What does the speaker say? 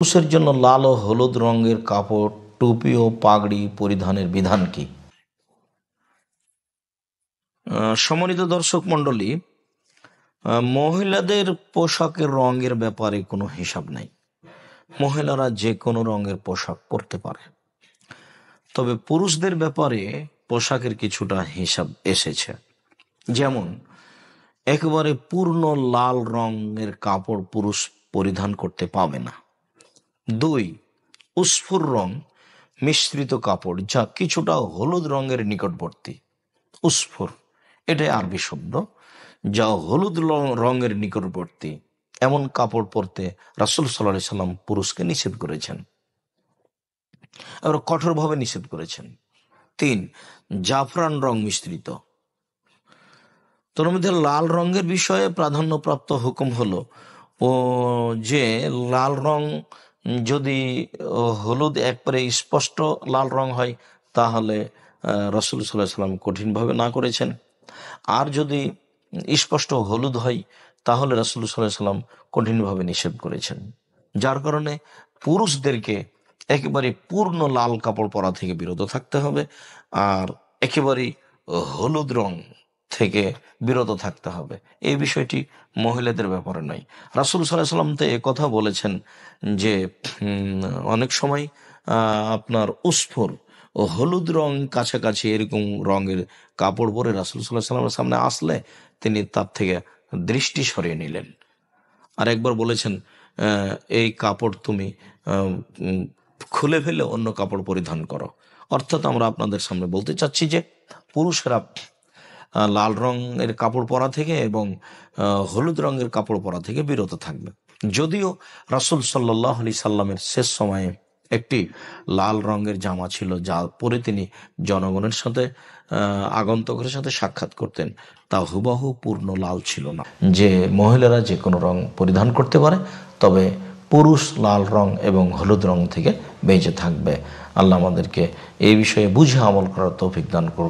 পুরুষের জন্য লাল ও হলুদ রঙের কাপড়, টুপি ও পাগড়ি পরিধানের বিধান কি? সম্মানিত দর্শক মণ্ডলী, মহিলাদের পোশাকের রঙের ব্যাপারে কোনো হিসাব নাই। মহিলারা যে কোনো রঙের পোশাক পরতে পারে, তবে পুরুষদের ব্যাপারে পোশাকের কিছুটা হিসাব এসেছে। যেমন একেবারে পূর্ণ লাল রঙের কাপড় পুরুষ পরিধান করতে পাবে না। 2, উস্ফুর রং মিশ্রিত কাপড় যা কিছুটা হলুদ রঙের নিকটবর্তী। উস্ফুর এটাই আরবি শব্দ, যা হলুদ রঙের নিকটবর্তী এমন কাপড় পরতে রাসূল সাল্লাল্লাহু আলাইহি সাল্লাম পুরুষকে নিষেধ করেছেন, আবার কঠোরভাবে নিষেধ করেছেন। 3, জাফরান রং মিশ্রিত। তোর মধ্যে লাল রঙের বিষয়ে প্রাধান্যপ্রাপ্ত হুকুম হলো যে লাল রং যদি হলুদ একবারে স্পষ্ট লাল রং হয় তাহলে রাসূল সাল্লাল্লাহু আলাইহি সাল্লাম কঠিনভাবে না করেছেন। আর যদি স্পষ্ট হলুদ হয় তাহলে রাসূল সাল্লাল্লাহু আলাইহি সাল্লাম কঠিনভাবে নিষেধ করেছেন। যার কারণে পুরুষদেরকে একেবারে পূর্ণ লাল কাপড় পরা থেকে বিরত থাকতে হবে, আর একেবারে হলুদ রং থেকে বিরত থাকতে হবে। এই বিষয়টি মহিলাদের ব্যাপারে নয়। রাসূল সাল্লাল্লাহু আলাইহি সাল্লাম তো কথা বলেছেন যে অনেক সময় আপনার উস্ফুর ও হলুদ রং কাছাকাছি এরকম রঙের কাপড় পরে রাসূল সাল্লাল্লাহু আলাইহি সাল্লামের সামনে আসলে তিনি তার থেকে দৃষ্টি সরিয়ে নিলেন। আর একবার বলেছেন, এই কাপড় তুমি খুলে ফেলে অন্য কাপড় পরিধান করো। অর্থাৎ আমরা আপনাদের সামনে বলতে চাচ্ছি যে পুরুষেরা লাল রঙের কাপড় পরা থেকে এবং হলুদ রঙের কাপড় পরা থেকে বিরত থাকবে। যদিও রাসূল সাল্লাল্লাহু আলাইহি সাল্লামের শেষ সময়ে একটি লাল রঙের জামা ছিল, যা পরে তিনি জনগণের সাথে আগন্তকের সাথে সাক্ষাৎ করতেন, তা হুবহু পূর্ণ লাল ছিল না। যে মহিলারা যে কোনো রং পরিধান করতে পারে, তবে পুরুষ লাল রং এবং হলুদ রং থেকে বেঁচে থাকবে। আল্লাহ আমাদেরকে এই বিষয়ে বুঝে আমল করার তৌফিক দান করুন।